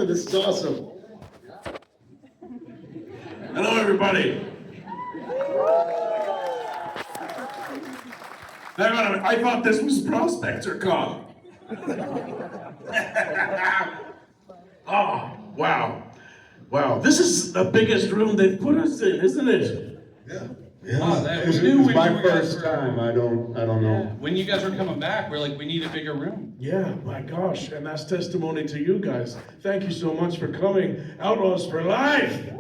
coming. This is awesome. Hello, everybody. Hang on a minute. I thought this was Prospector Con. Oh, wow. Wow. This is the biggest room they've put us in, isn't it? Yeah. Oh, that It was was my first time. I don't know. When you guys were coming back, we're like, we need a bigger room. Yeah, my gosh. And that's testimony to you guys. Thank you so much for coming. Outlaws for Life.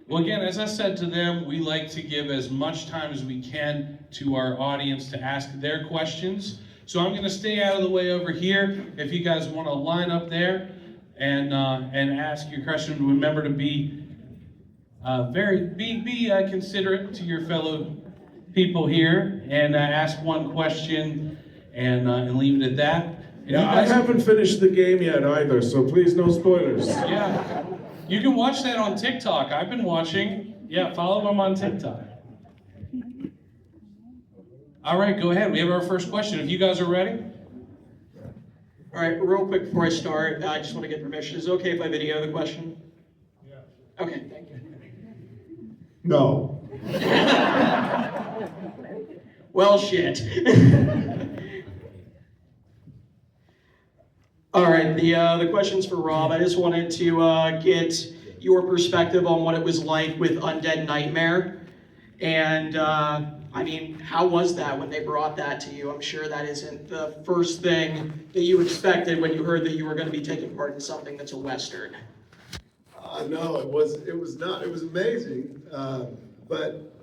Well, again, as I said to them, we like to give as much time as we can to our audience to ask their questions. So I'm going to stay out of the way over here. If you guys want to line up there and ask your question, remember to be considerate to your fellow people here and ask one question and leave it at that. And Yeah, I haven't finished the game yet either, so please no spoilers. Yeah. You can watch that on TikTok. I've been watching. Yeah, follow them on TikTok. All right, go ahead. We have our first question. If you guys are ready. All right, real quick before I start, I just want to get permission. Is it okay if I video the question? Yeah. Okay, thank you. No. Well, shit. All right, the question's for Rob. I just wanted to get your perspective on what it was like with Undead Nightmare. And, I mean, how was that when they brought that to you? I'm sure that isn't the first thing that you expected when you heard that you were going to be taking part in something that's a Western. No, it was not. It was amazing. But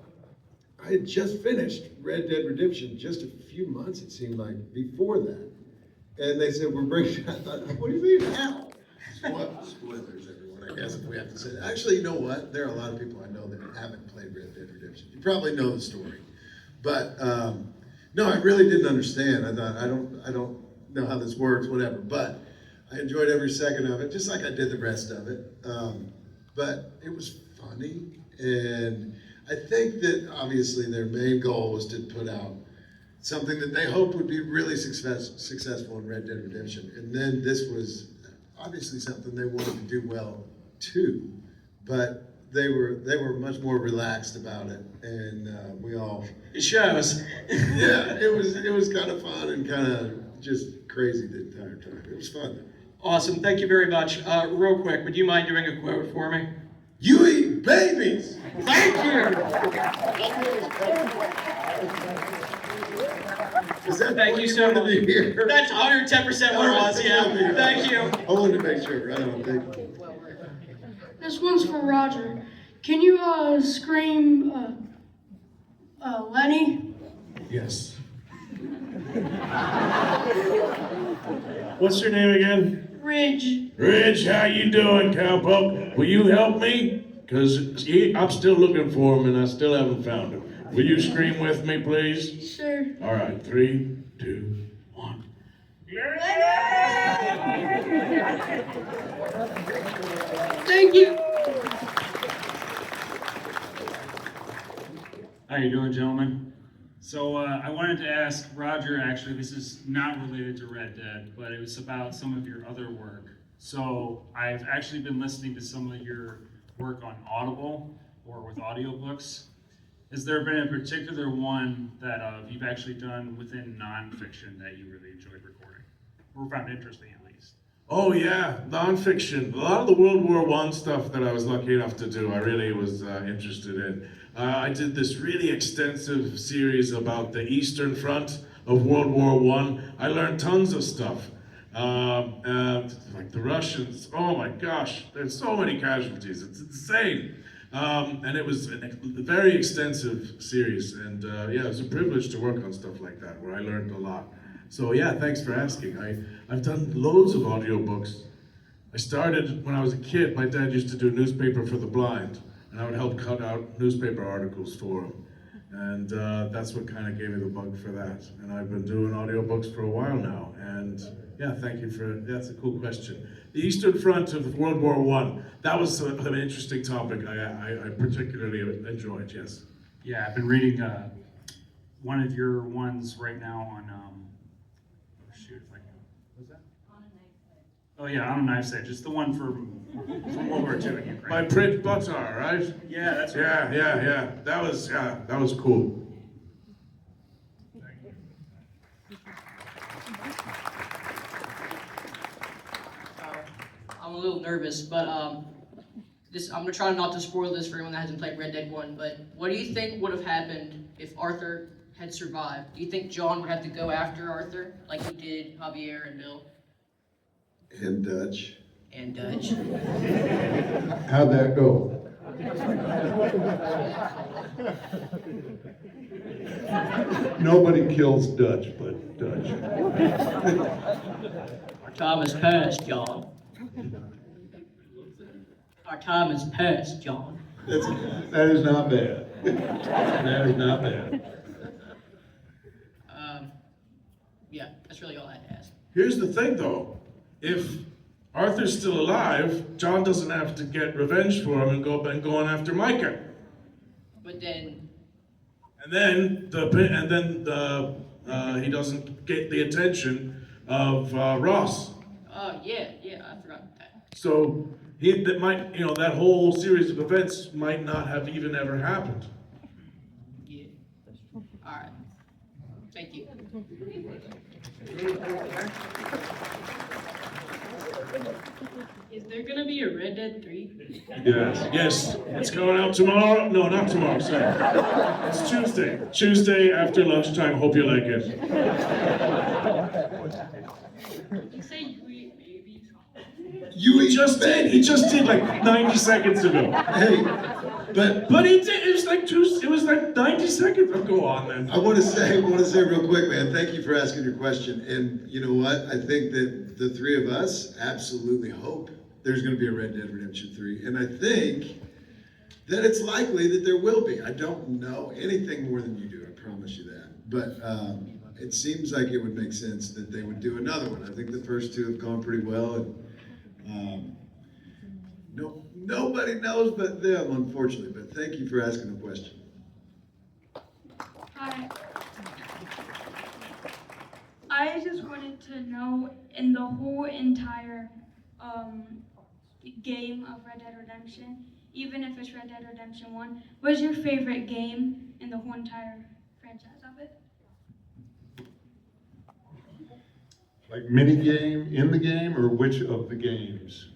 I had just finished Red Dead Redemption just a few months, it seemed like, before that. And they said, we're bringing, I thought, what do you mean, how? Spoilers, everyone, I guess, if we have to say that. Actually, you know what? There are a lot of people I know that haven't played Red Dead Redemption. You probably know the story. But, no, I really didn't understand. I thought, I don't know how this works, whatever. But I enjoyed every second of it, just like I did the rest of it. But it was funny. And I think that, obviously, their main goal was to put out something that they hoped would be really successful in Red Dead Redemption. And then this was obviously something they wanted to do well too, but they were much more relaxed about it, and we all. It shows. Yeah, it was kind of fun and kind of just crazy the entire time. It was fun. Awesome, thank you very much. Real quick, would you mind doing a quote for me? You eat babies. Thank you. Thank you so much. That's 110% what it was, yeah. Thank you. I wanted to make sure, right on. Thank you. This one's for Roger. Can you scream Lenny? Yes. What's your name again? Ridge. Rich, how you doing, cowpoke? Will you help me? Because I'm still looking for him and I still haven't found him. Will you scream with me, please? Sure. All right, 3, 2, 1. Thank you. How you doing, gentlemen? So I wanted to ask Roger, actually, this is not related to Red Dead, but it was about some of your other work. So I've actually been listening to some of your work on Audible or with audiobooks. Has there been a particular one that you've actually done within nonfiction that you really enjoyed recording, or found interesting at least? Oh yeah, nonfiction. A lot of the World War I stuff that I was lucky enough to do, I really was interested in. I did this really extensive series about the Eastern Front of World War I. I learned tons of stuff. Like the Russians, oh my gosh, there's so many casualties, it's insane. And it was a very extensive series, and yeah, it was a privilege to work on stuff like that, where I learned a lot. So yeah, thanks for asking. I've done loads of audiobooks. I started when I was a kid. My dad used to do newspaper for the blind, and I would help cut out newspaper articles for him. And that's what kind of gave me the bug for that. And I've been doing audiobooks for a while now, and yeah, thank you for, that's a cool question. The Eastern Front of World War I, that was an interesting topic I particularly enjoyed, yes. Yeah, I've been reading one of your ones right now on, shoot, if I can, what's that? Oh yeah, on a knife set, just the one from World War II in Ukraine. By Prince Butar, right? Yeah, that's right. Yeah. That was cool. I'm a little nervous, but I'm gonna try not to spoil this for anyone that hasn't played Red Dead 1. But what do you think would have happened if Arthur had survived? Do you think John would have to go after Arthur like he did Javier and Bill And Dutch. and Dutch? How'd that go? Nobody kills Dutch but Dutch. Our time has passed, John. Our time has passed, John. That is not bad. That is not bad. Yeah, that's really all I had to ask. Here's the thing though, if Arthur's still alive, John doesn't have to get revenge for him and going after Micah. But then, And then he doesn't get the attention of Ross. yeah, I forgot that. So that whole series of events might not have even ever happened. Yeah. All right. Thank you. Is there gonna be a Red Dead 3? Yes, it's going out tomorrow. No, not tomorrow, sorry. It's Tuesday. Tuesday after lunchtime. Hope you like it. You say you eat babies. He just did like 90 seconds ago. Hey, But he did, it was like 90 seconds. Oh, go on then. I want to say real quick, man, thank you for asking your question. And you know what? I think that the three of us absolutely hope there's going to be a Red Dead Redemption 3. And I think that it's likely that there will be. I don't know anything more than you do, I promise you that. But it seems like it would make sense that they would do another one. I think the first two have gone pretty well. And nobody knows but them, unfortunately. But thank you for asking the question. Hi. I just wanted to know, in the whole entire game of Red Dead Redemption, even if it's Red Dead Redemption 1, what's your favorite game in the whole entire franchise of it? Like mini game, in the game, or which of the games?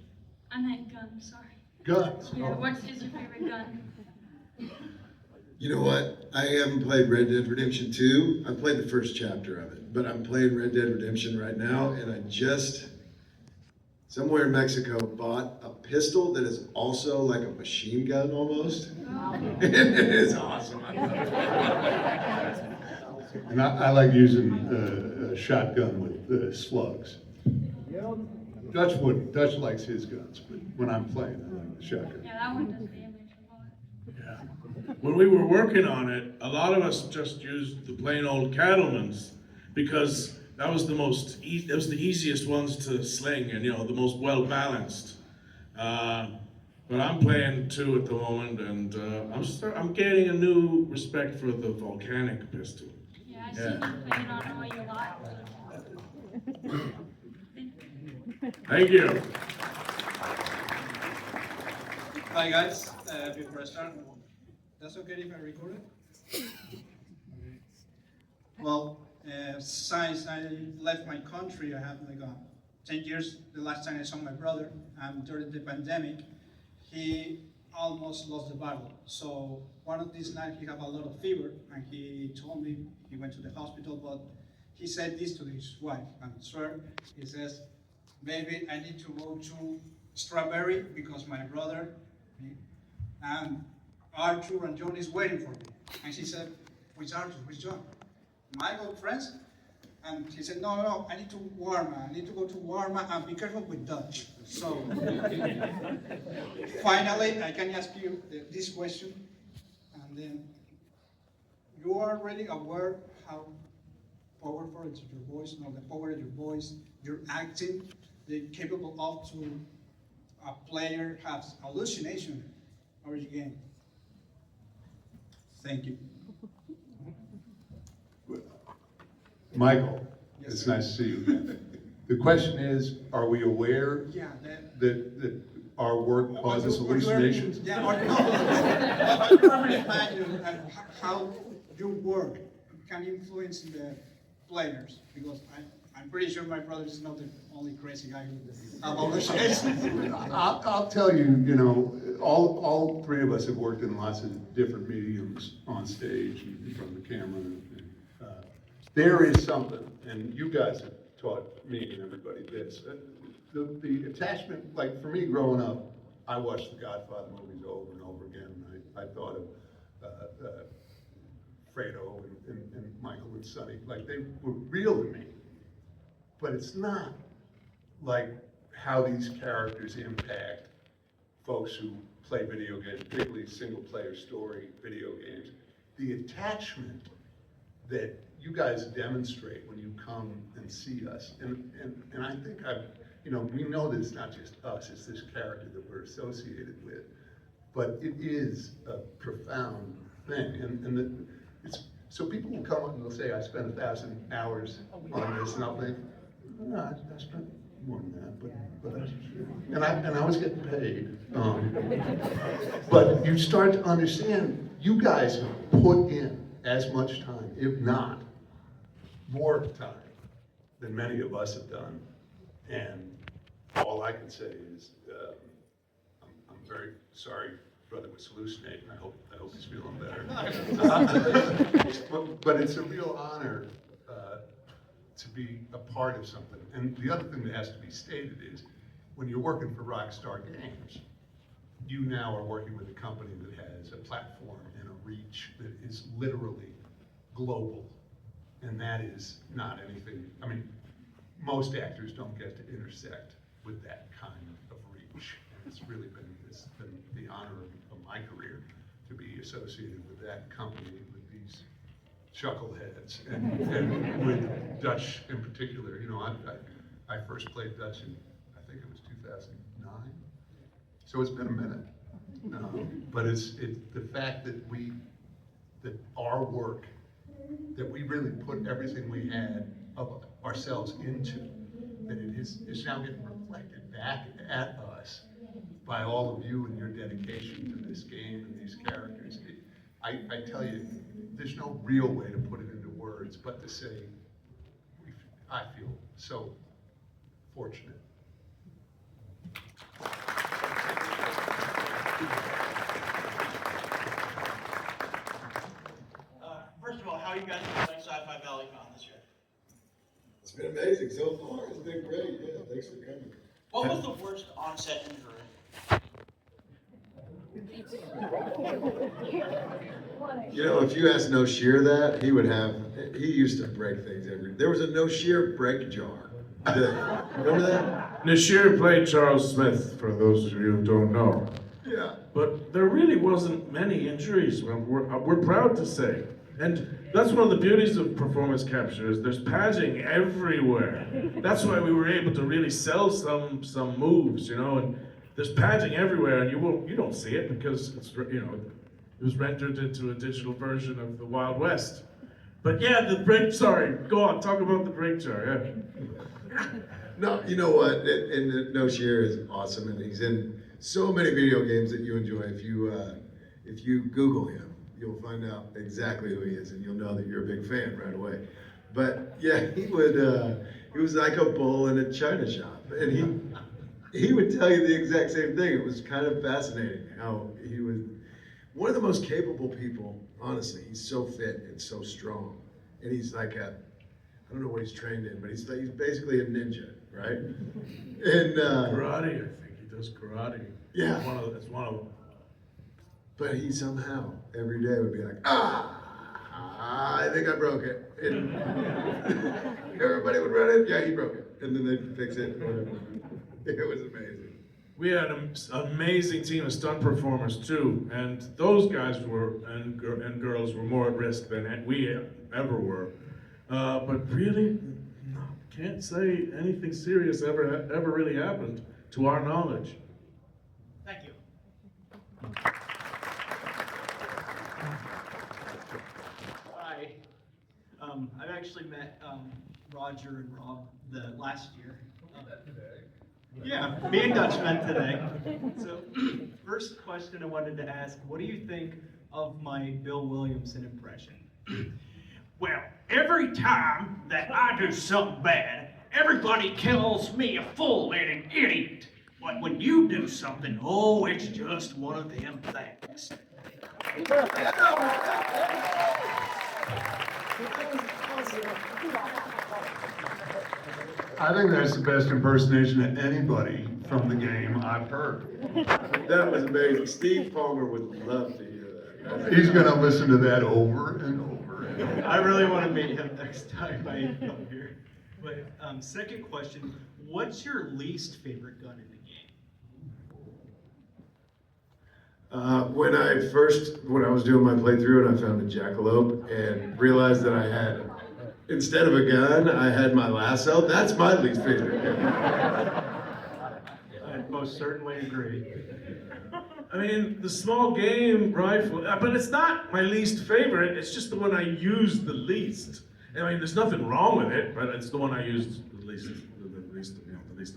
I meant guns, sorry. Guns. Yeah, what is your favorite gun? You know what? I haven't played Red Dead Redemption 2. I've played the first chapter of it, but I'm playing Red Dead Redemption right now, and I just, somewhere in Mexico, bought a pistol that is also like a machine gun almost. It is awesome. And I like using a shotgun with slugs. Dutch wouldn't. Dutch likes his guns, but when I'm playing, I like the shotgun. Yeah, that one does damage a lot. Yeah. When we were working on it, a lot of us just used the plain old cattlemen's because that was the easiest ones to sling and the most well balanced. But I'm playing 2 at the moment, and I'm gaining a new respect for the volcanic pistol. Yeah, I see you playing on all your lives. Thank you. Hi guys, before I start, that's okay if I record it? Well, since I left my country, I have like 10 years, the last time I saw my brother, and during the pandemic, he almost lost the battle. So one of these nights he had a lot of fever, and he told me he went to the hospital, but he said this to his wife, and I swear, he says, "Baby, I need to go to Strawberry because my brother and Arthur and John is waiting for me." And she said, "Which Arthur? Which John? My old friends?" And he said, no, I need to Warma. I need to go to Warma and be careful with Dutch. So, finally, I can ask you this question. And then, you are already aware how powerful is your voice, the power of your voice, your acting, they're capable of to a player has hallucination over the game. Thank you. Michael, it's nice to see you again. The question is, are we aware Yeah, that our work causes hallucinations? Yeah, or no. But you ever imagine how your work can influence the players? Because I'm pretty sure my brother is not the only crazy guy who hallucinates. I'll tell you, you know, all three of us have worked in lots of different mediums on stage and in front of the camera. There is something, and you guys have taught me and everybody this. The attachment, like for me growing up, I watched the Godfather movies over and over again. I thought of Fredo and Michael and Sonny, like they were real to me. But it's not like how these characters impact folks who play video games, particularly single-player story video games. The attachment that you guys demonstrate when you come and see us, and I think you know, we know that it's not just us, it's this character that we're associated with, but it is a profound thing, and it's, so people will come up and they'll say, I spent 1,000 hours on this, and I'll think, no, I spent more than that, and I was getting paid. But you start to understand, you guys have put in as much time, if not more time, than many of us have done. And all I can say is, I'm very sorry brother was hallucinating. I hope he's feeling better. But it's a real honor to be a part of something. And the other thing that has to be stated is, when you're working for Rockstar Games, you now are working with a company that has a platform and a reach that is literally global. And that is not anything, I mean, most actors don't get to intersect with that kind of reach. And it's really been the honor of my career to be associated with that company, with these chuckleheads, and with Dutch in particular. You know, I first played Dutch in, I think it was 2009. So it's been a minute. But it's the fact that that our work, that we really put everything we had of ourselves into, that it's now getting reflected back at us by all of you and your dedication to this game and these characters. I tell you, there's no real way to put it into words, but to say, I feel so fortunate. First of all, how are you guys enjoying Sci-Fi Valley Con this year? It's been amazing so far. It's been great. Yeah, thanks for coming. What was the worst on-set injury? You know, if you asked No Shear that, he used to break things there was a No Shear break jar. Remember that? Nashir played Charles Smith, for those of you who don't know. Yeah. But there really wasn't many injuries, we're proud to say. And that's one of the beauties of performance capture, is there's padding everywhere. That's why we were able to really sell some moves, you know, and there's padding everywhere, and you don't see it because it's, you know, it was rendered into a digital version of the Wild West. But yeah, go on, talk about the break jar, yeah. No, you know what? And No Shear is awesome, and he's in so many video games that you enjoy. If you Google him, you'll find out exactly who he is, and you'll know that you're a big fan right away. But yeah, he was like a bull in a china shop, and he would tell you the exact same thing. It was kind of fascinating how he was one of the most capable people. Honestly, he's so fit and so strong, and he's like I don't know what he's trained in, but he's basically a ninja, right? And karate, I think he does karate. Yeah, That's one of them. But he somehow every day would be like, I think I broke it. And everybody would run it. Yeah, he broke it, and then they'd fix it. Whatever. It was amazing. We had an amazing team of stunt performers too, and those guys and girls were more at risk than we ever were. But really, can't say anything serious ever really happened to our knowledge. Thank you. Hi. I've actually met Roger and Rob the last year. Yeah, me and Dutch met today. So, first question I wanted to ask, what do you think of my Bill Williamson impression? Well, every time that I do something bad, everybody calls me a fool and an idiot. But when you do something, oh, it's just one of them things. I think that's the best impersonation of anybody from the game I've heard. That was amazing. Steve Palmer would love to hear that. He's gonna listen to that over and over. I really want to meet him next time I come here. But second question, what's your least favorite gun in the game? When I was doing my playthrough and I found a jackalope and realized that I had, instead of a gun, I had my lasso, that's my least favorite. I most certainly agree. I mean, the small game rifle, but it's not my least favorite, it's just the one I use the least. I mean, there's nothing wrong with it, but it's the one I used the least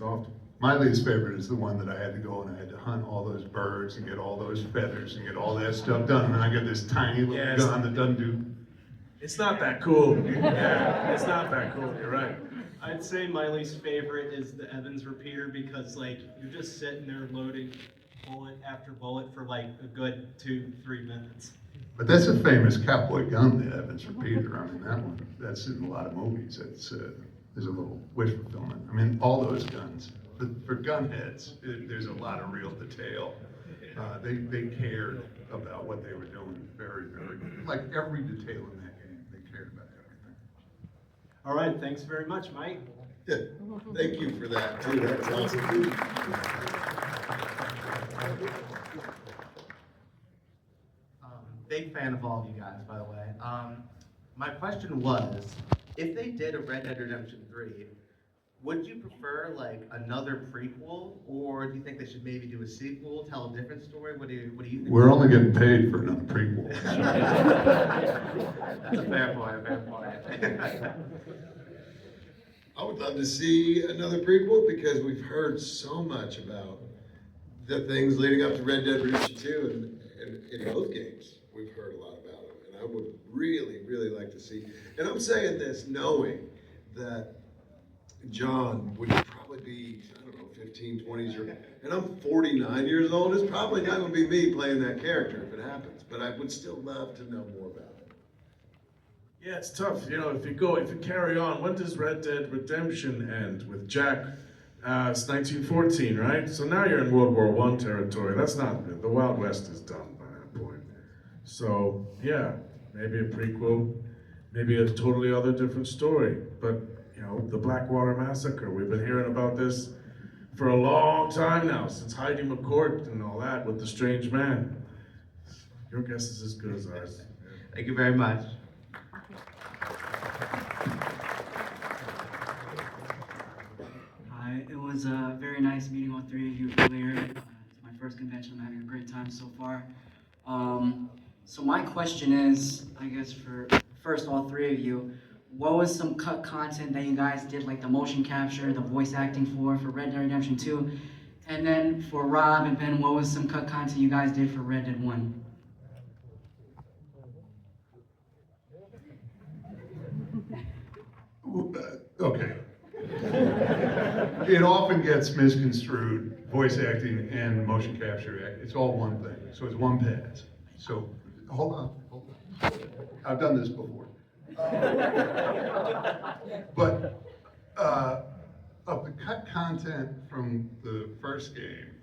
often. My least favorite is the one that I had to go and I had to hunt all those birds and get all those feathers and get all that stuff done. And I got this tiny little gun that doesn't do. It's not that cool. Yeah, it's not that cool, you're right. I'd say my least favorite is the Evans repeater because like you're just sitting there loading bullet after bullet for like a good 2-3 minutes. But that's a famous cowboy gun, the Evans repeater. I mean, that one, that's in a lot of movies. It's, there's a little wish fulfillment. I mean, all those guns, for gun heads, there's a lot of real detail. They cared about what they were doing very, very, like every detail in that game, they cared about everything. All right, thanks very much, Mike. Yeah, thank you for that too, that's awesome. Big fan of all of you guys, by the way. My question was, if they did a Red Dead Redemption 3, would you prefer like another prequel, or do you think they should maybe do a sequel, tell a different story? What do you think? We're only getting paid for another prequel. That's a fair point, I would love to see another prequel because we've heard so much about the things leading up to Red Dead Redemption 2 and in both games. We've heard a lot about them, and I would really, really like to see. And I'm saying this knowing that John would probably be, I don't know, 15, 20 years, and I'm 49 years old. It's probably not going to be me playing that character if it happens, but I would still love to know more about it. Yeah, it's tough. You know, if you carry on, when does Red Dead Redemption end with Jack? It's 1914, right? So now you're in World War I territory. That's not, the Wild West is done by that point. So, yeah, maybe a prequel, maybe a totally other different story. But, you know, the Blackwater Massacre, we've been hearing about this for a long time now, since Heidi McCourt and all that with The Strange Man. Your guess is as good as ours. Thank you very much. Hi, it was very nice meeting all three of you earlier. It's my first convention. I'm having a great time so far. So my question is, I guess for first all three of you, what was some cut content that you guys did, like the motion capture, the voice acting for Red Dead Redemption 2? And then for Rob and Ben, what was some cut content you guys did for Red Dead 1? Okay. It often gets misconstrued, voice acting and motion capture. It's all one thing, so it's one pass. So, hold on. I've done this before. But of the cut content from the first game,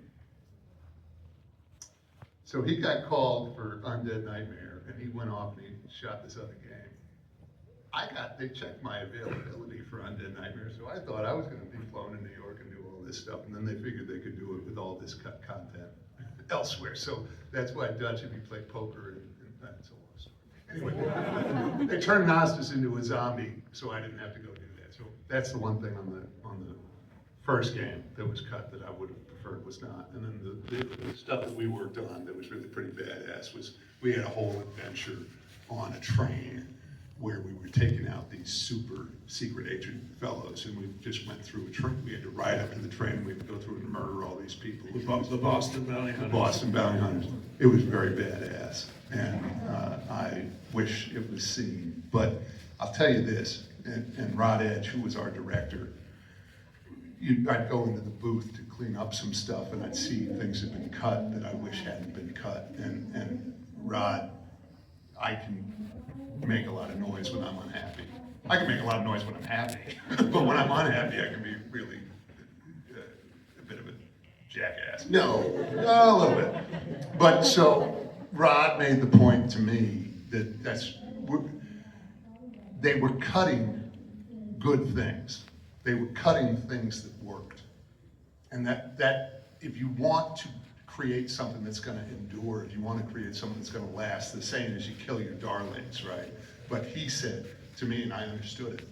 so he got called for Undead Nightmare, and he went off and he shot this other game. They checked my availability for Undead Nightmare, so I thought I was going to be flown to New York and do all this stuff, and then they figured they could do it with all this cut content elsewhere. So that's why Dutch and me play poker, and that's a long story. Anyway, they turned Nostus into a zombie, so I didn't have to go do that. So that's the one thing on the first game that was cut that I would have preferred was not. And then the stuff that we worked on that was really pretty badass was we had a whole adventure on a train where we were taking out these super secret agent fellows, and we just went through a train. We had to ride up to the train, we had to go through and murder all these people. The Boston Bounty Hunters. The Boston Bounty Hunters. It was very badass, and I wish it was seen. But I'll tell you this, and Rod Edge, who was our director, I'd go into the booth to clean up some stuff, and I'd see things had been cut that I wish hadn't been cut. And Rod, I can make a lot of noise when I'm unhappy. I can make a lot of noise when I'm happy, but when I'm unhappy, I can be really a bit of a jackass. No, a little bit. But so Rod made the point to me that they were cutting good things. They were cutting things that worked. And that if you want to create something that's going to endure, if you want to create something that's going to last, the saying is you kill your darlings, right? But he said to me, and I understood it,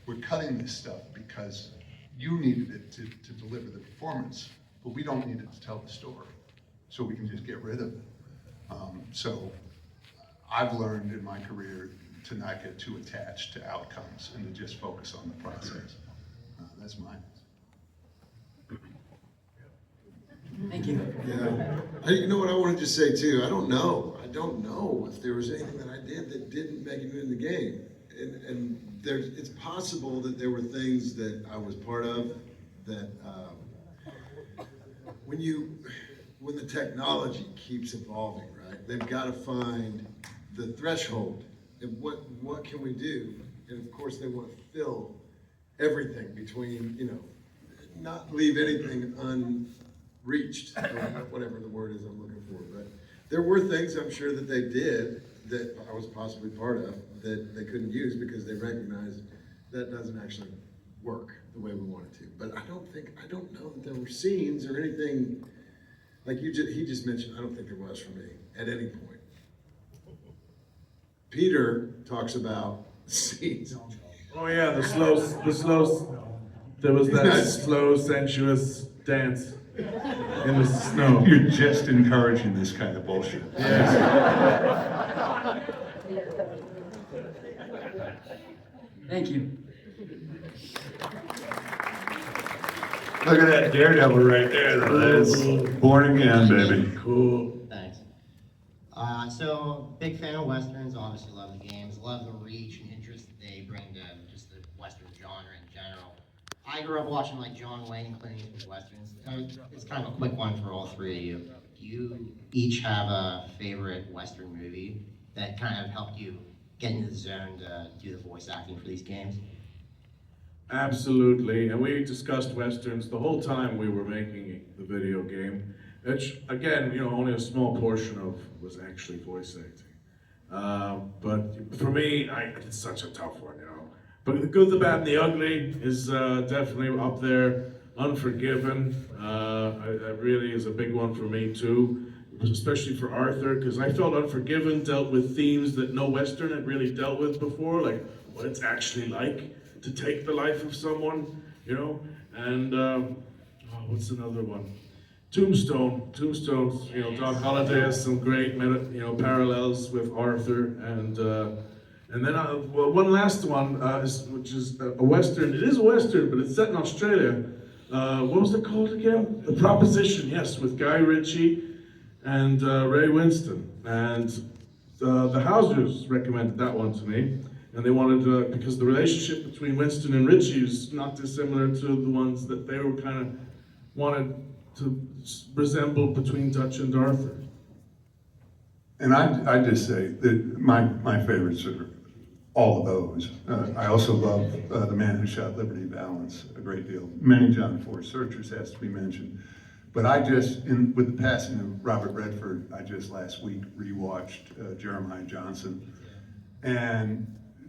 we're cutting this stuff because you needed it to deliver the performance, but we don't need it to tell the story. So we can just get rid of it. So I've learned in my career to not get too attached to outcomes and to just focus on the process. That's mine. Thank you. Yeah. You know what I wanted to say too? I don't know if there was anything that I did that didn't make it in the game. And it's possible that there were things that I was part of that when the technology keeps evolving, right? They've got to find the threshold and what can we do? And of course they want to fill everything between, not leave anything unreached, or whatever the word is I'm looking for. But there were things I'm sure that they did that I was possibly part of that they couldn't use because they recognized that doesn't actually work the way we want it to. But I don't know that there were scenes or anything like he just mentioned. I don't think there was for me at any point. Peter talks about scenes. Oh yeah, there was that slow, sensuous dance in the snow. You're just encouraging this kind of bullshit. Yes. Thank you. Look at that daredevil right there, though. That's born again, baby. Cool. Thanks. So, big fan of Westerns, obviously love the games, love the reach and interest that they bring to just the Western genre in general. I grew up watching like John Wayne and Clint Eastwood Westerns. It's kind of a quick one for all three of you. Do you each have a favorite Western movie that kind of helped you get into the zone to do the voice acting for these games? Absolutely, and we discussed Westerns the whole time we were making the video game. Which, again, only a small portion of was actually voice acting. But for me, it's such a tough one, But The Good, the Bad, and the Ugly is definitely up there. Unforgiven, really is a big one for me too, especially for Arthur, because I felt Unforgiven dealt with themes that no Western had really dealt with before, like what it's actually like to take the life of someone, And what's another one? Tombstone's, Doc Holliday has some great, parallels with Arthur, and then one last one, which is a Western. It is a Western, but it's set in Australia. What was it called again? The Proposition, yes, with Guy Ritchie and Ray Winston. And the Housers recommended that one to me. And they wanted, because the relationship between Winston and Ritchie is not dissimilar to the ones that they were kind of wanted to resemble between Dutch and Arthur. And I just say that my favorites are all of those. I also love The Man Who Shot Liberty Valance a great deal. Many John Ford Searchers has to be mentioned. But with the passing of Robert Redford, I just last week rewatched Jeremiah Johnson. And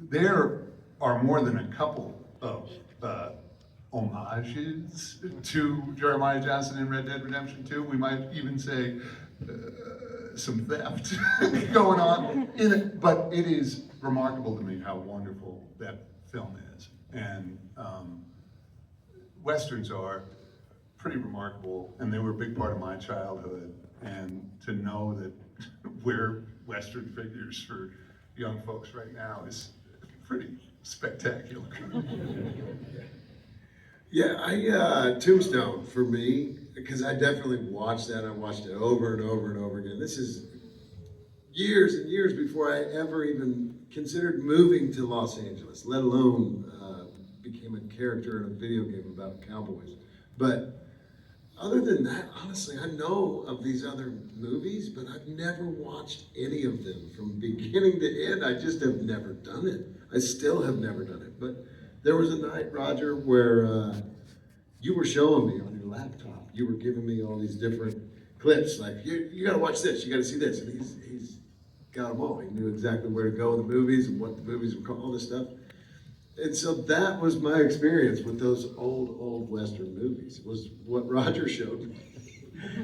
there are more than a couple of homages to Jeremiah Johnson in Red Dead Redemption 2. We might even say some theft going on in it. But it is remarkable to me how wonderful that film is. And Westerns are pretty remarkable, and they were a big part of my childhood. And to know that we're Western figures for young folks right now is pretty spectacular. Yeah, Tombstone for me, because I definitely watched that. I watched it over and over and over again. This is years and years before I ever even considered moving to Los Angeles, let alone became a character in a video game about cowboys. But other than that, honestly, I know of these other movies, but I've never watched any of them from beginning to end. I just have never done it. I still have never done it. But there was a night, Roger, where you were showing me on your laptop. You were giving me all these different clips, like, you gotta watch this, you gotta see this. And he's got them all. He knew exactly where to go in the movies and what the movies were called, all this stuff. And so that was my experience with those old Western movies, was what Roger showed me.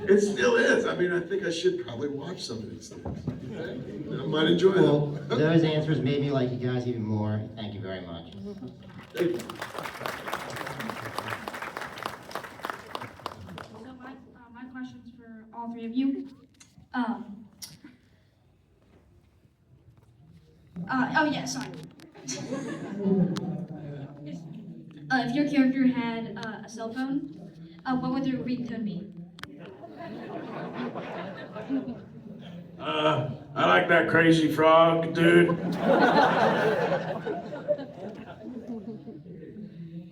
It still is. I mean, I think I should probably watch some of these things. I might enjoy Well, them. those answers made me like you guys even more. Thank you very much. Thank you. So my question's for all three of you. Oh yeah, sorry. If your character had a cell phone, what would their ringtone be? I like that crazy frog, dude.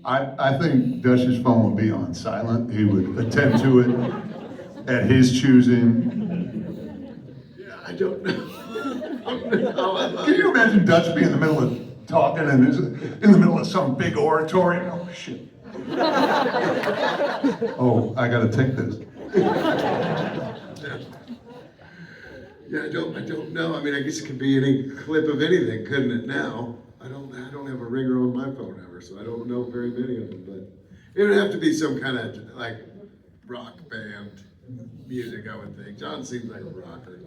I think Dutch's phone would be on silent. He would attend to it at his choosing. Yeah, I don't know. Can you imagine Dutch being in the middle of talking and is in the middle of some big oratory? Oh, shit. Oh, I gotta take this. Yeah, I don't know. I mean, I guess it could be any clip of anything, couldn't it? Now, I don't have a ringer on my phone ever, so I don't know very many of them. But it would have to be some kind of like rock band music, I would think. John seems like a rocker.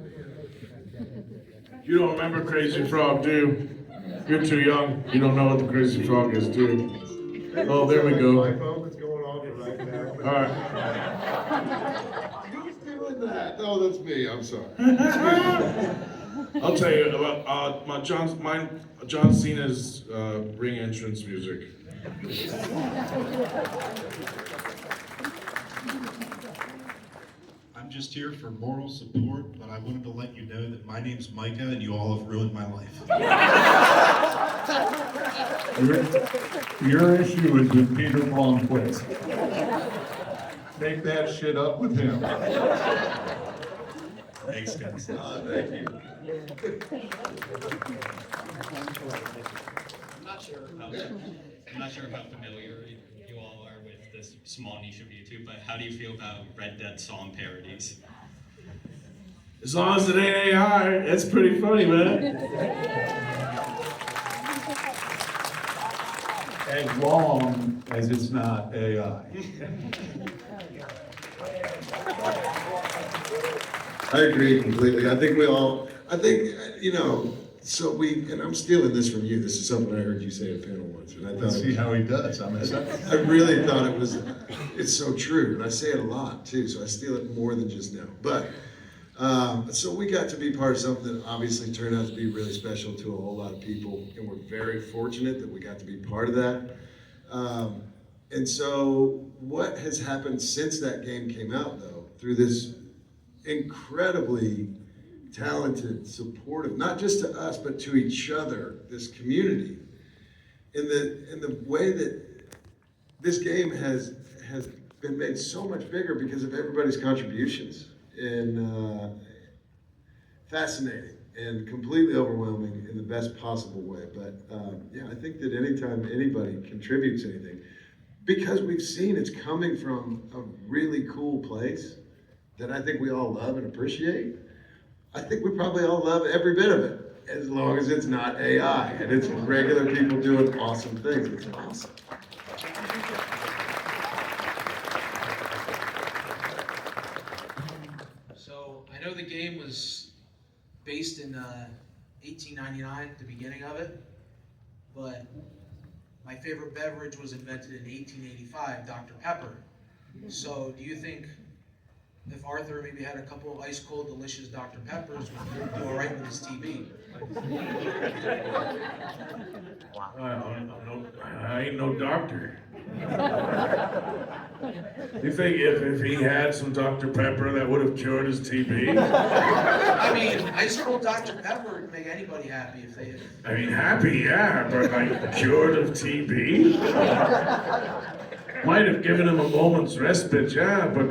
You don't remember Crazy Frog, do you? You're too young. You don't know what the Crazy Frog is, do you? Oh, there we go. My phone that's going off right now. All right. Who's doing that? Oh, that's me. I'm sorry. I'll tell you about John Cena's ring entrance music. I'm just here for moral support, but I wanted to let you know that my name's Micah and you all have ruined my life. Your issue is with Peter Blomquist. Take that shit up with him. Thanks, guys. Thank you. I'm not sure how familiar you all are with this small niche of YouTube, but how do you feel about Red Dead song parodies? As long as it ain't AI, it's pretty funny, man. As long as it's not AI. I agree completely. I think, and I'm stealing this from you. This is something I heard you say at a panel once, and I thought. Let's see how he does. I really thought it's so true, and I say it a lot too, so I steal it more than just now. But, so we got to be part of something that obviously turned out to be really special to a whole lot of people, and we're very fortunate that we got to be part of that. And so what has happened since that game came out, though, through this incredibly talented, supportive, not just to us, but to each other, this community, in the way that this game has been made so much bigger because of everybody's contributions, and fascinating and completely overwhelming in the best possible way. But yeah, I think that anytime anybody contributes anything, because we've seen it's coming from a really cool place that I think we all love and appreciate, I think we probably all love every bit of it, as long as it's not AI and it's regular people doing awesome things. It's awesome. So I know the game was based in 1899, the beginning of it, but my favorite beverage was invented in 1885, Dr. Pepper. So do you think if Arthur maybe had a couple of ice cold, delicious Dr. Peppers, would he do all right with his TB? I ain't no doctor. You think if he had some Dr. Pepper that would have cured his TB? I mean, ice cold Dr. Pepper would make anybody happy if they. I mean, happy, yeah, but like cured of TB? Might have given him a moment's respite, yeah, but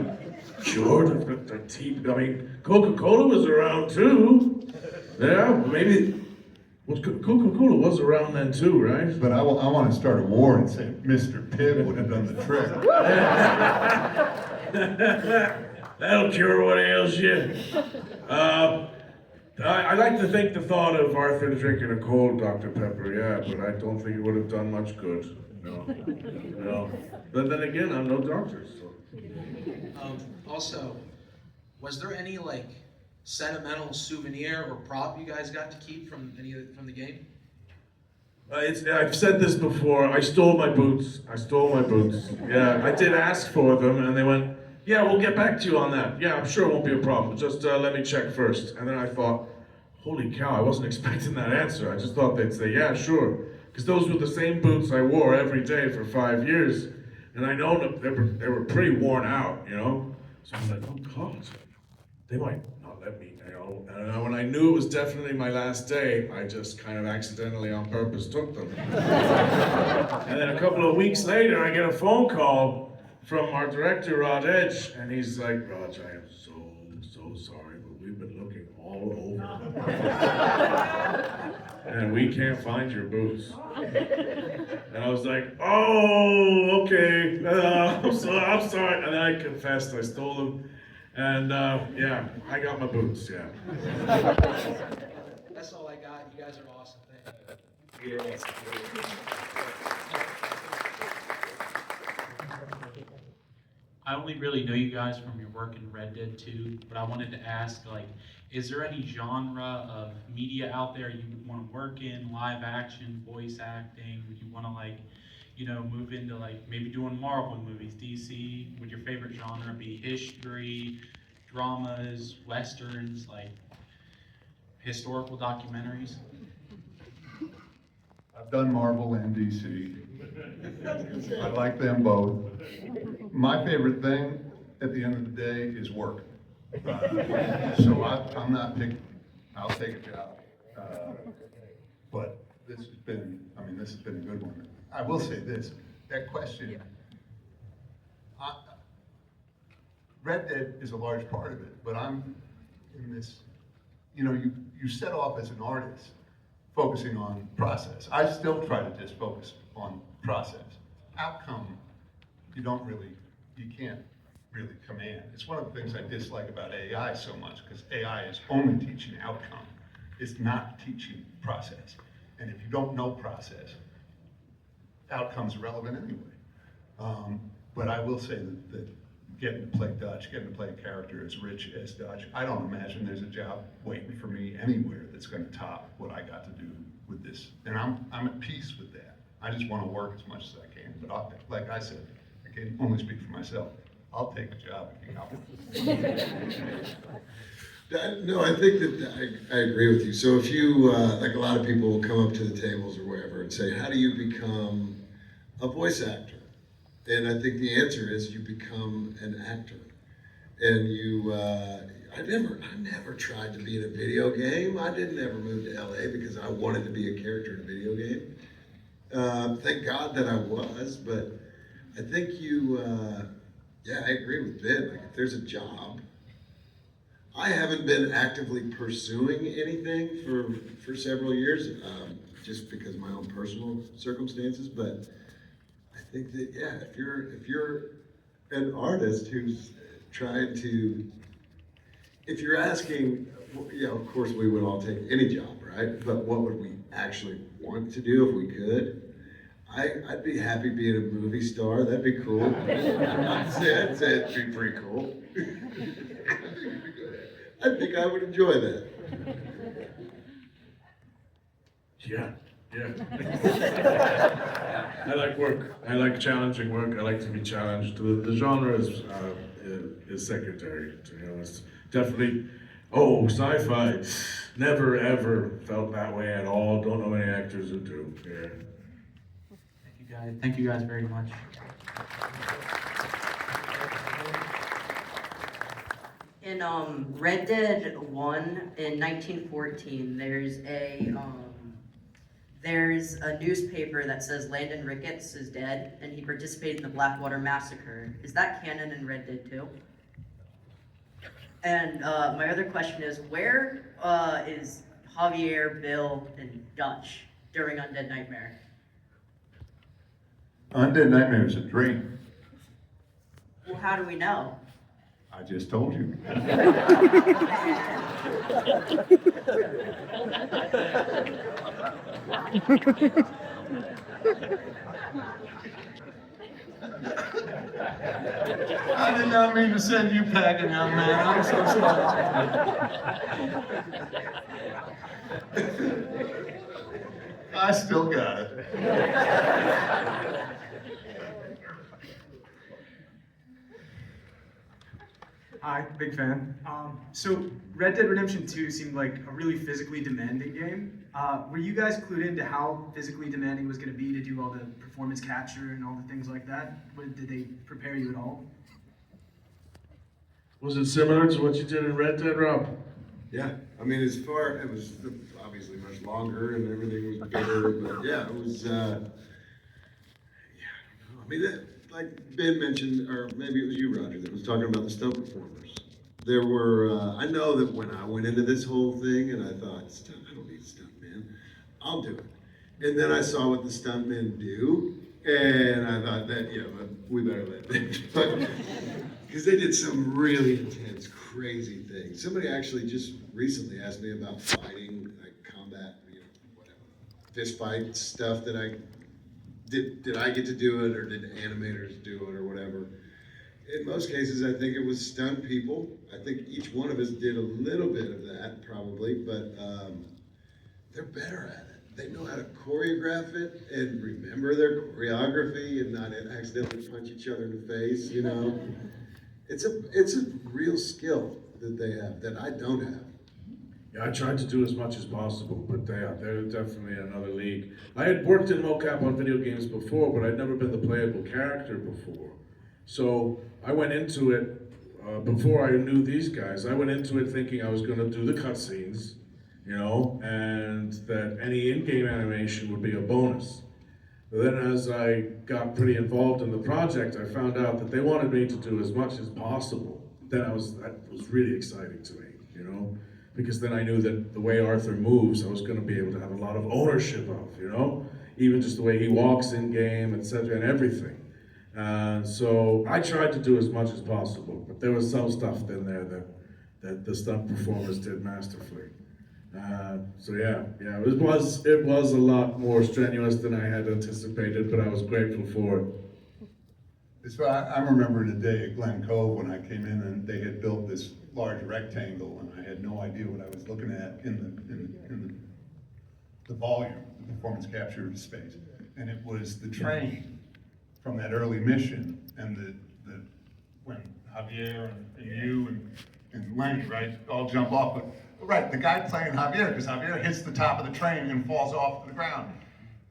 cured of the TB. I mean, Coca-Cola was around too. Yeah, maybe. Well, Coca-Cola was around then too, right? But I want to start a war and say Mr. Pibb would have done the trick. That'll cure what ails you. I like to think the thought of Arthur drinking a cold Dr. Pepper, yeah, but I don't think it would have done much good. No. But then again, I'm no doctor, so. Also, was there any like sentimental souvenir or prop you guys got to keep from the game? I've said this before. I stole my boots. Yeah, I did ask for them, and they went, "Yeah, we'll get back to you on that. Yeah, I'm sure it won't be a problem. Just let me check first." And then I thought, "Holy cow! I wasn't expecting that answer. I just thought they'd say, yeah, sure,' because those were the same boots I wore every day for 5 years, and I know that they were pretty worn out, you know. So I'm like, oh God, they might not let me, you know. And when I knew it was definitely my last day, I just kind of accidentally on purpose took them. And then a couple of weeks later, I get a phone call from our director, Rod Edge, and he's like, "Raj, I am so sorry, but we've been looking all over. And we can't find your boots." And I was like, "Oh, okay, I'm sorry." And then I confessed I stole them. And yeah, I got my boots, yeah. That's all I got. You guys are awesome. Thank you. I only really know you guys from your work in Red Dead 2, but I wanted to ask, like, is there any genre of media out there you would want to work in, live action, voice acting? Would you want to, like, you know, move into, like, maybe doing Marvel movies, DC? Would your favorite genre be history, dramas, westerns, like, historical documentaries? I've done Marvel and DC. I like them both. My favorite thing at the end of the day is work. So I'm not picky. I'll take a job. But this has been a good one. I will say this, that question, Red Dead is a large part of it, but I'm in this, you know, you set off as an artist focusing on process. I still try to just focus on process. Outcome, you can't really command. It's one of the things I dislike about AI so much, because AI is only teaching outcome. It's not teaching process. And if you don't know process, outcome's irrelevant anyway. But I will say that getting to play Dutch, getting to play a character as rich as Dutch, I don't imagine there's a job waiting for me anywhere that's going to top what I got to do with this. And I'm at peace with that. I just want to work as much as I can. But like I said, I can only speak for myself. I'll take a job if you help me. No, I think that I agree with you. So if you, like a lot of people will come up to the tables or wherever and say, how do you become a voice actor? And I think the answer is you become an actor. And you, I never tried to be in a video game. I didn't ever move to LA because I wanted to be a character in a video game. Thank God that I was, but I think yeah, I agree with Ben. Like if there's a job, I haven't been actively pursuing anything for several years, just because of my own personal circumstances. But I think that yeah, if you're an artist who's trying to, if you're asking, you know, of course we would all take any job, right? But what would we actually want to do if we could? I'd be happy being a movie star. That'd be cool. I'd say it'd be pretty cool. I think I would enjoy that. Yeah, Yeah. I like work. I like challenging work. I like to be challenged. The genre is secondary, to be honest. Definitely. Oh, sci-fi. Never ever felt that way at all. Don't know any actors who do. Yeah. Thank you guys very much. In Red Dead 1 in 1914, there's a newspaper that says Landon Ricketts is dead and he participated in the Blackwater Massacre. Is that canon in Red Dead 2? And my other question is, where is Javier, Bill, and Dutch during Undead Nightmare? Undead Nightmare is a dream. Well, how do we know? I just told you. I did not mean to send you packing, young man. I'm so sorry. I still got it. Hi, big fan. So Red Dead Redemption 2 seemed like a really physically demanding game. Were you guys clued into how physically demanding it was going to be to do all the performance capture and all the things like that? Did they prepare you at all? Was it similar to what you did in Red Dead, Rob? Yeah, I mean, it was obviously much longer and everything was bigger, but yeah, it was, yeah, I don't know. I mean, like Ben mentioned, or maybe it was you, Roger, that was talking about the stunt performers. There were, I know that when I went into this whole thing and I thought, I don't need stuntmen, I'll do it. And then I saw what the stuntmen do, and I thought that, yeah, but we better let them. Because they did some really intense, crazy things. Somebody actually just recently asked me about fighting, like combat, whatever, fist fight stuff that did I get to do it, or did animators do it, or whatever? In most cases, I think it was stunt people. I think each one of us did a little bit of that, probably, but they're better at it. They know how to choreograph it and remember their choreography and not accidentally punch each other in the face, you know? It's a real skill that they have that I don't have. Yeah, I tried to do as much as possible, but they're definitely another league. I had worked in mocap on video games before, but I'd never been the playable character before. So I went into it, before I knew these guys, I went into it thinking I was going to do the cutscenes, you know, and that any in-game animation would be a bonus. But then as I got pretty involved in the project, I found out that they wanted me to do as much as possible. That was really exciting to me, you know? Because then I knew that the way Arthur moves, I was going to be able to have a lot of ownership of, you know? Even just the way he walks in game, etc., and everything. So I tried to do as much as possible, but there was some stuff in there that the stunt performers did masterfully. So yeah, it was a lot more strenuous than I had anticipated, but I was grateful for it. So I'm remembering a day at Glen Cove when I came in and they had built this large rectangle and I had no idea what I was looking at in the volume, the performance capture space. And it was the train from that early mission and when Javier and you and Lenny, right, all jump off. But, right, the guy playing Javier, because Javier hits the top of the train and falls off the ground.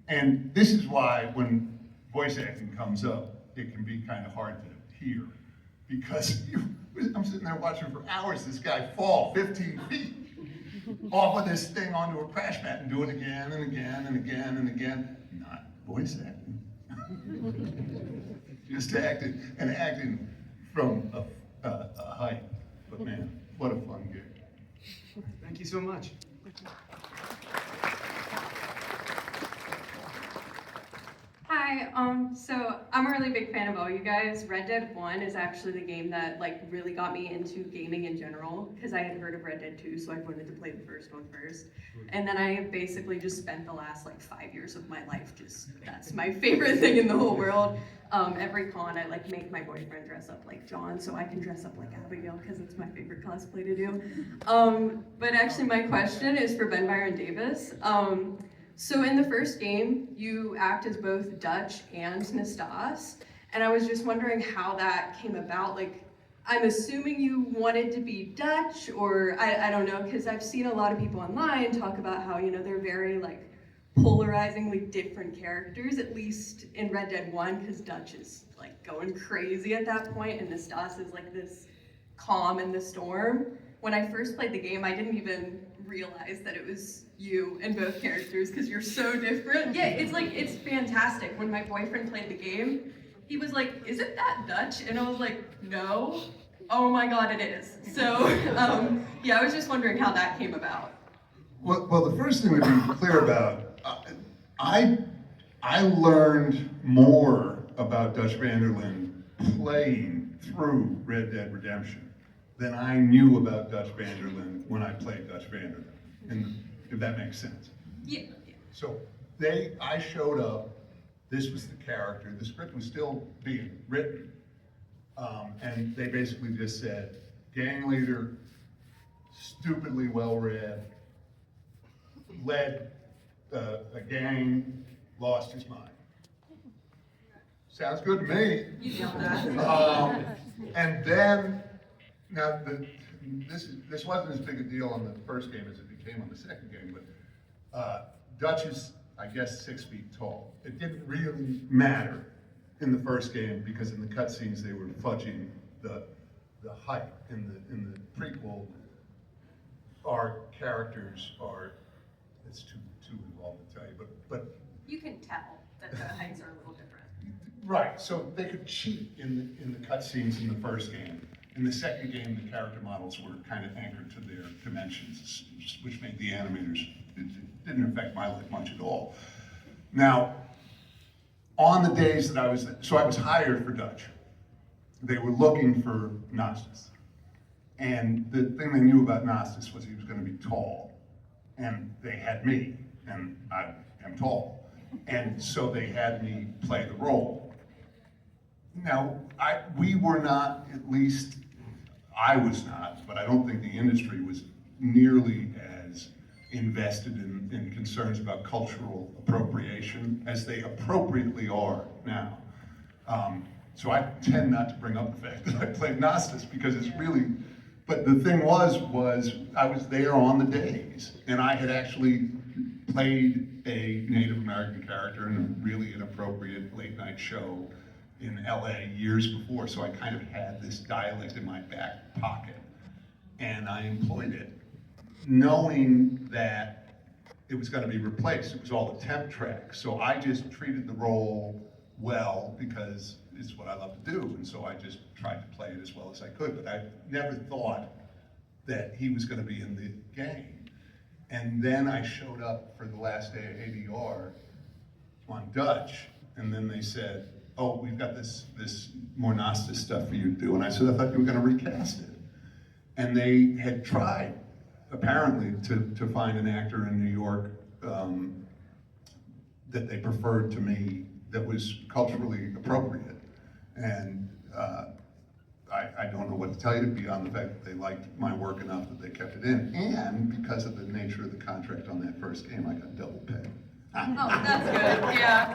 And this is why when voice acting comes up, it can be kind of hard to hear. Because I'm sitting there watching for hours this guy fall 15 feet off of this thing onto a crash mat and do it again and again and again and again. Not voice acting. Just acting, and acting from a height. But man, what a fun game. Thank you so much. Hi, so I'm a really big fan of all you guys. Red Dead 1 is actually the game that really got me into gaming in general, because I had heard of Red Dead 2, so I wanted to play the first one first. And then I basically just spent the last 5 years of my life that's my favorite thing in the whole world. Every con I make my boyfriend dress up like John so I can dress up like Abigail because it's my favorite cosplay to do. But actually my question is for Ben Byron Davis. So in the first game, you act as both Dutch and Nastas, and I was just wondering how that came about. Like, I'm assuming you wanted to be Dutch, or I don't know, because I've seen a lot of people online talk about how, you know, they're very like polarizingly different characters, at least in Red Dead 1, because Dutch is like going crazy at that point, and Nastas is like this calm in the storm. When I first played the game, I didn't even realize that it was you and both characters, because you're so different. Yeah, it's like, it's fantastic. When my boyfriend played the game, he was like, isn't that Dutch? And I was like, no. Oh my God, it is. So, yeah, I was just wondering how that came about. Well, the first thing to be clear about, I learned more about Dutch Vanderlyn playing through Red Dead Redemption than I knew about Dutch Vanderlyn when I played Dutch Vanderlyn, and if that makes sense. Yeah. So I showed up, this was the character, the script was still being written, and they basically just said, gang leader, stupidly well-read, led a gang, lost his mind. Sounds good to me. You know that. And then, now this wasn't as big a deal on the first game as it became on the second game, but Dutch is, I guess, 6 feet tall. It didn't really matter in the first game because in the cutscenes they were fudging the height. In the prequel, our characters are, it's too involved to tell you, but You can tell that the heights are a little different. right, so they could cheat in the cutscenes in the first game. In the second game, the character models were kind of anchored to their dimensions, which made the animators, it didn't affect my life much at all. Now, on the days that I was hired for Dutch. They were looking for Nastas. And the thing they knew about Nastas was he was going to be tall. And they had me, and I am tall. And so they had me play the role. Now, we were not, at least I was not, but I don't think the industry was nearly as invested in concerns about cultural appropriation as they appropriately are now. So I tend not to bring up the fact that I played Nastas because it's really, but the thing was I was there on the days, and I had actually played a Native American character in a really inappropriate late night show in LA years before, so I kind of had this dialect in my back pocket. And I employed it, knowing that it was going to be replaced. It was all a temp track. So I just treated the role well because it's what I love to do. And so I just tried to play it as well as I could. But I never thought that he was going to be in the game. And then I showed up for the last day of ADR on Dutch. And then they said, oh, we've got this more Nastas stuff for you to do. And I said, I thought you were going to recast it. And they had tried, apparently, to find an actor in New York that they preferred to me that was culturally appropriate. And I don't know what to tell you beyond the fact that they liked my work enough that they kept it in. And because of the nature of the contract on that first game, I got double pay. Oh, that's good, yeah.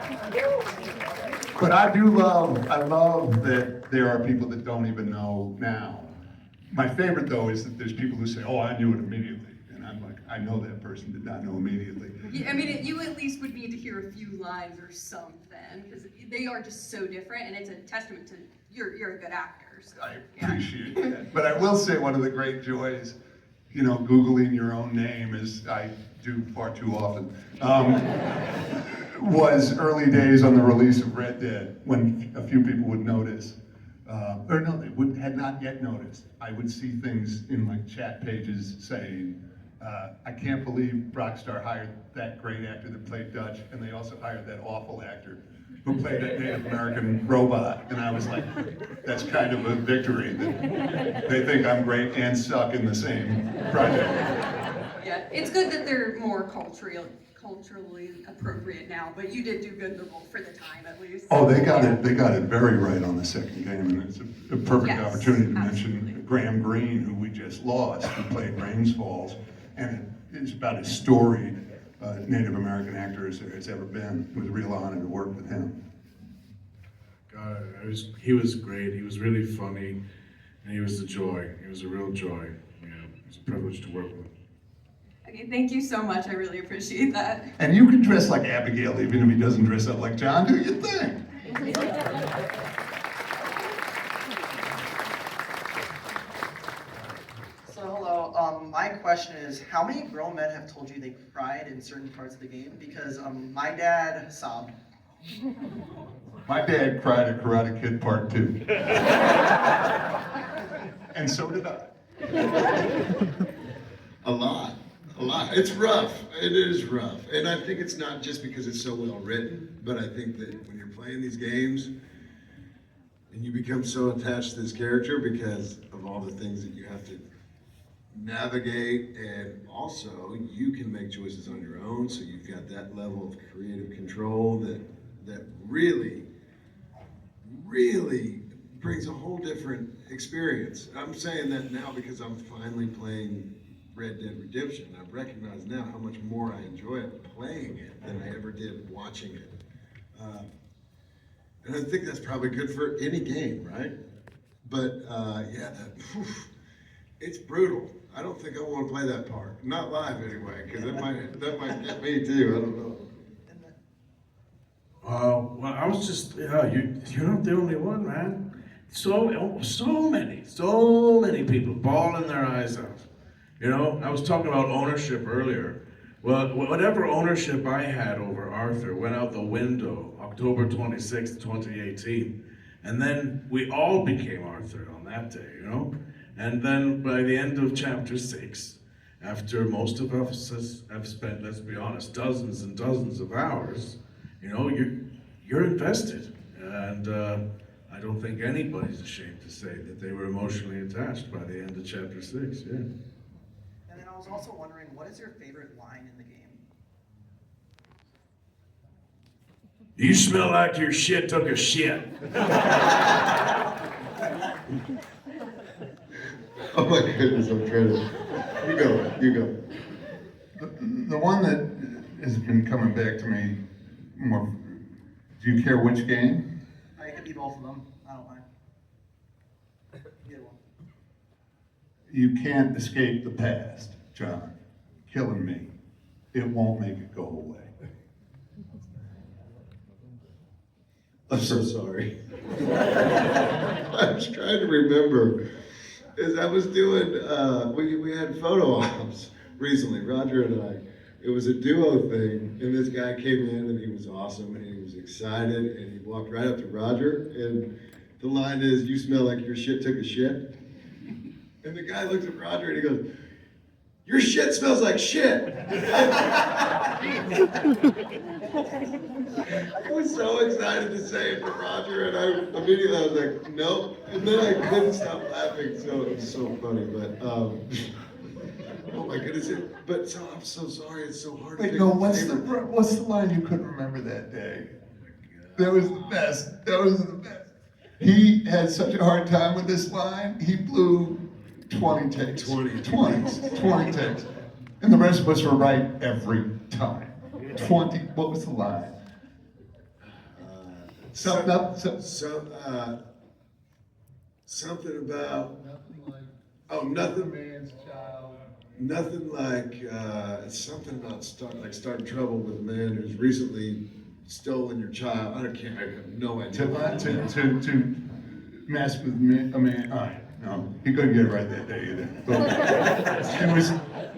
But I love that there are people that don't even know now. My favorite, though, is that there's people who say, oh, I knew it immediately. And I'm like, I know that person did not know immediately. Yeah, I mean, you at least would need to hear a few lines or something, because they are just so different, and it's a testament to you're a good actor. So, I appreciate that. But I will say one of the great joys, Googling your own name, as I do far too often, was early days on the release of Red Dead, when a few people would notice. Or no, they had not yet noticed. I would see things in like chat pages saying, I can't believe Rockstar hired that great actor that played Dutch, and they also hired that awful actor who played that Native American robot. And I was like, that's kind of a victory that they think I'm great and suck in the same project. Yeah, it's good that they're more culturally appropriate now, but you did do good in the role for the time, at least. Oh, they got it very right on the second game, and it's a perfect opportunity to mention Graham Greene, who we just lost, who played Rains Falls, and it's about as storied Native American actor it's ever been. It was a real honor to work with him. God, he was great. He was really funny, and he was a joy. He was a real joy. Yeah, it was a privilege to work with him. Okay, thank you so much. I really appreciate that. And you can dress like Abigail even if he doesn't dress up like John. Do your thing. So hello, my question is, how many grown men have told you they cried in certain parts of the game? Because my dad sobbed. My dad cried at Karate Kid Part 2. And so did I. A lot. It's rough. It is rough. And I think it's not just because it's so well written, but I think that when you're playing these games and you become so attached to this character because of all the things that you have to navigate, and also you can make choices on your own, so you've got that level of creative control that really brings a whole different experience. I'm saying that now because I'm finally playing Red Dead Redemption. I recognize now how much more I enjoy it playing it than I ever did watching it. And I think that's probably good for any game, right? But yeah, it's brutal. I don't think I want to play that part. Not live anyway, because that might get me too. I don't know. Well, I was just, you're not the only one, man. So many people bawling their eyes out. You know, I was talking about ownership earlier. Well, whatever ownership I had over Arthur went out the window October 26th, 2018. And then we all became Arthur on that day, you know? And then by the end of chapter 6, after most of us have spent, let's be honest, dozens and dozens of hours, you know, you're invested. And I don't think anybody's ashamed to say that they were emotionally attached by the end of chapter 6, yeah. And then I was also wondering, what is your favorite line in the game? You smell like your shit took a shit. Oh my goodness, I'm trying to. You go. The one that has been coming back to me more. Do you care which game? I could be both of them. I don't mind. Either one. You can't escape the past, John. Killing me. It won't make it go away. I'm so sorry. I was trying to remember. As I was doing, we had photo ops recently, Roger and I. It was a duo thing, and this guy came in and he was awesome and he was excited and he walked right up to Roger and the line is, "You smell like your shit took a shit." And the guy looks at Roger and he goes, "Your shit smells like shit." I was so excited to say it to Roger, and I immediately was like, nope. And then I couldn't stop laughing, so it was so funny. But oh my goodness! I'm so sorry. It's so hard. Wait, to no. pick What's the line you couldn't remember that day? That was the best. That was the best. He had such a hard time with this line. He blew 20 takes. 20 takes. And the rest of us were right every time. 20. What was the line? Something about nothing man's child. Nothing like something about starting trouble with a man who's recently stolen your child. I have no idea. To mess with a man. All right, no, he couldn't get it right that day either. But it was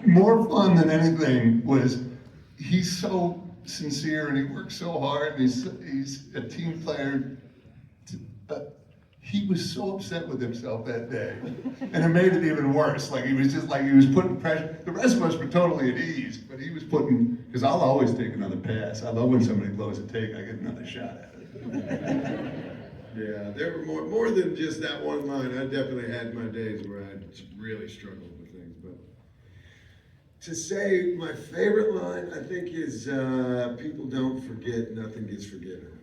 more fun than anything. He's so sincere and he works so hard. And he's a team player. He was so upset with himself that day, and it made it even worse. He was putting pressure. The rest of us were totally at ease, but he was putting. Because I'll always take another pass. I love when somebody blows a take. I get another shot at it. Yeah, there were more than just that one line. I definitely had my days where I really struggled with things, but to say my favorite line, I think is people don't forget, nothing gets forgiven.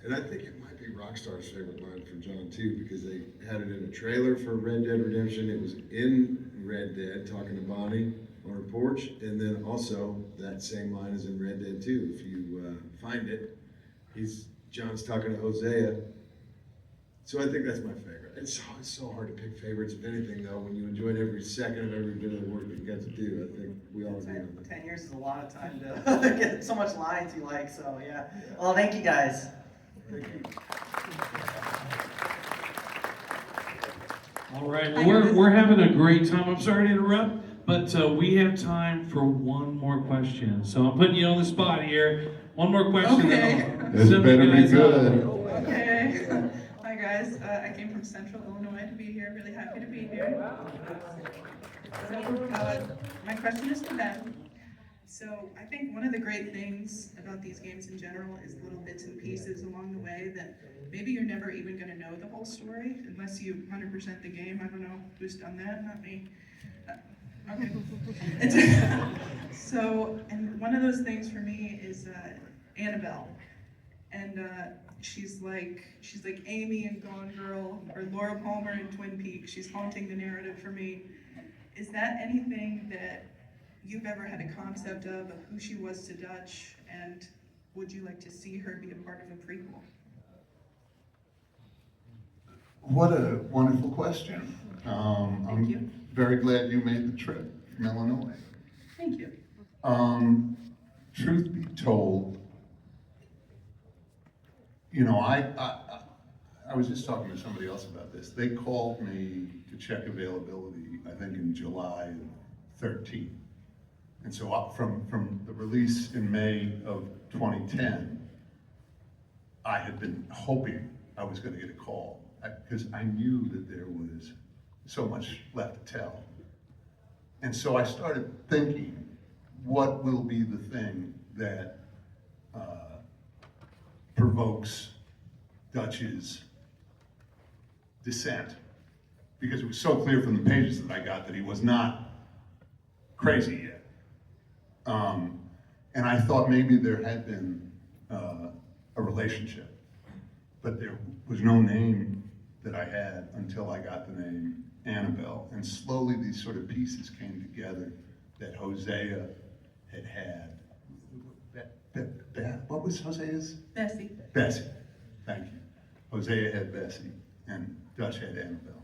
And I think it might be Rockstar's favorite line from John too, because they had it in a trailer for Red Dead Redemption. It was in Red Dead, talking to Bonnie. on her porch, and then also that same line is in Red Dead 2. If you find it, John's talking to Hosea. So I think that's my favorite. It's so hard to pick favorites of anything though, when you enjoyed every second of every bit of the work that you got to do. I think we all agree on that. 10 years is a lot of time to get so much lines you like, so yeah. Well, thank you guys. Thank you. All right, well, we're having a great time. I'm sorry to interrupt, but we have time for one more question. So I'm putting you on the spot here. One more question. Okay. This better be good. Okay. Hi guys, I came from Central Illinois to be here. Really happy to be here. So, my question is to Ben. So I think one of the great things about these games in general is little bits and pieces along the way that maybe you're never even going to know the whole story unless you 100% the game. I don't know who's done that, not me. Okay. So, and one of those things for me is Annabelle. And she's like Amy in Gone Girl or Laura Palmer in Twin Peaks. She's haunting the narrative for me. Is that anything that you've ever had a concept of who she was to Dutch, and would you like to see her be a part of a prequel? What a wonderful question. Thank you. I'm very glad you made the trip from Illinois. Thank you. Truth be told, you know, I was just talking to somebody else about this. They called me to check availability, I think in July of 13. And so up from the release in May of 2010, I had been hoping I was going to get a call because I knew that there was so much left to tell. And so I started thinking, what will be the thing that provokes Dutch's dissent? Because it was so clear from the pages that I got that he was not crazy yet. And I thought maybe there had been a relationship, but there was no name that I had until I got the name Annabelle. And slowly these sort of pieces came together that Hosea had. What was Hosea's? Bessie. Bessie, thank you. Hosea had Bessie and Dutch had Annabelle.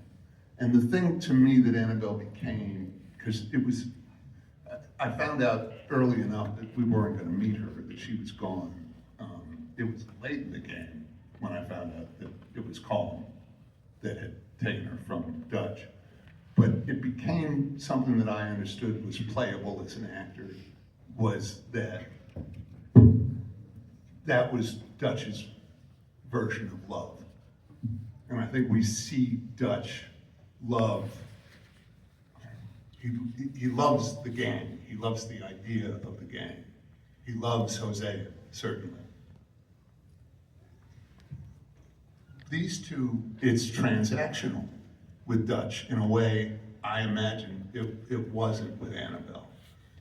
And the thing to me that Annabelle became, because it was, I found out early enough that we weren't going to meet her, that she was gone. It was late in the game when I found out that it was Colin that had taken her from Dutch. But it became something that I understood was playable as an actor, was that was Dutch's version of love. And I think we see Dutch love, he loves the gang. He loves the idea of the gang. He loves Hosea, certainly. These two, it's transactional with Dutch in a way I imagine it wasn't with Annabelle.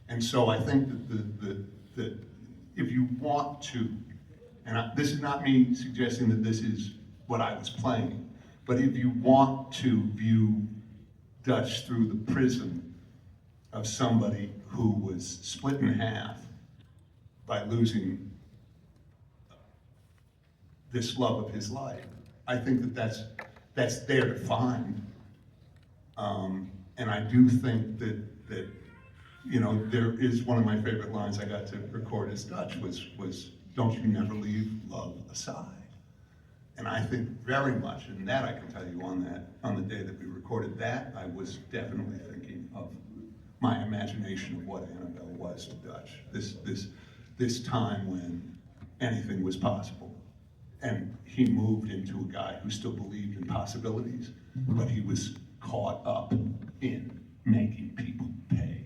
And so I think that if you want to, and this is not me suggesting that this is what I was playing, but if you want to view Dutch through the prism of somebody who was split in half by losing this love of his life, I think that that's there to find. And I do think that you know, there is one of my favorite lines I got to record as Dutch was don't you never leave love aside. And I think very much, and that I can tell you on the day that we recorded that, I was definitely thinking of my imagination of what Annabelle was to Dutch. This time when anything was possible. And he moved into a guy who still believed in possibilities, but he was caught up in making people pay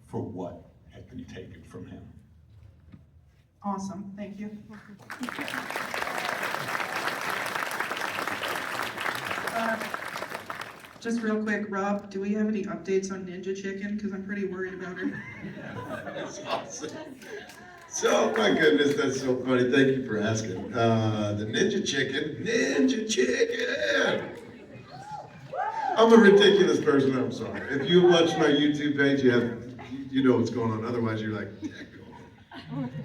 for what had been taken from him. Awesome, thank you. Just real quick, Rob, do we have any updates on Ninja Chicken? Because I'm pretty worried about her. That's awesome. So, my goodness, that's so funny. Thank you for asking. The Ninja Chicken. I'm a ridiculous person, I'm sorry. If you watch my YouTube page, you know what's going on. Otherwise, you're like,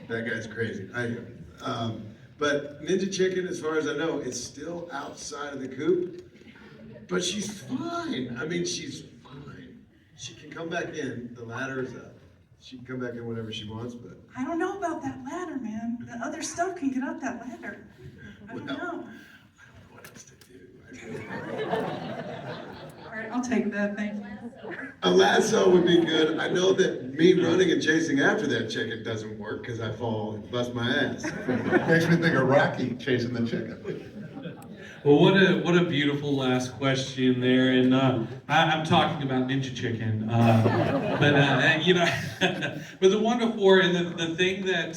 that guy's crazy. I am. But Ninja Chicken, as far as I know, is still outside of the coop. But she's fine. I mean, she's fine. She can come back in. The ladder is up. She can come back in whenever she wants, but I don't know about that ladder, man. The other stuff can get up that ladder. I don't know. what else to do? All right, I'll take that, thank you. A lasso would be good. I know that me running and chasing after that chicken doesn't work because I fall and bust my ass. Makes me think of Rocky chasing the chicken. Well, what a beautiful last question there, and I'm talking about Ninja Chicken, but you know, but the wonderful and the thing that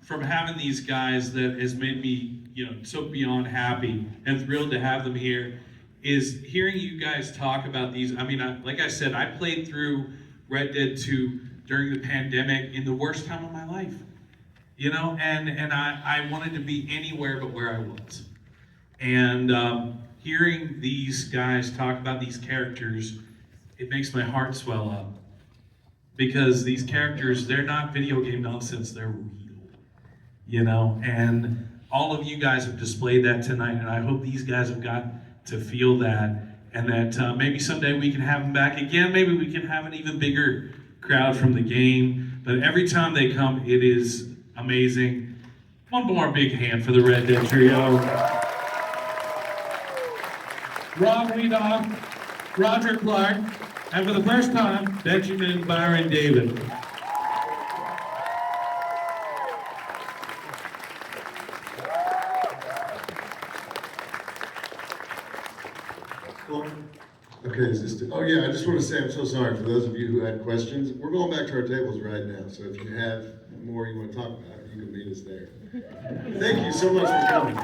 from having these guys that has made me so beyond happy and thrilled to have them here is hearing you guys talk about these. I mean, like I said, I played through Red Dead 2 during the pandemic in the worst time of my life, and I wanted to be anywhere but where I was. And hearing these guys talk about these characters, it makes my heart swell up. Because these characters, they're not video game nonsense, they're real. And all of you guys have displayed that tonight, and I hope these guys have got to feel that, and that maybe someday we can have them back again. Maybe we can have an even bigger crowd from the game. But every time they come, it is amazing. One more big hand for the Red Dead Trio. Rob Weedoff, Roger Clark, and for the first time, Benjamin Byron David. Cool. Okay, is this? Oh yeah, I just want to say I'm so sorry for those of you who had questions. We're going back to our tables right now, so if you have more you want to talk about, you can meet us there. Thank you so much for coming.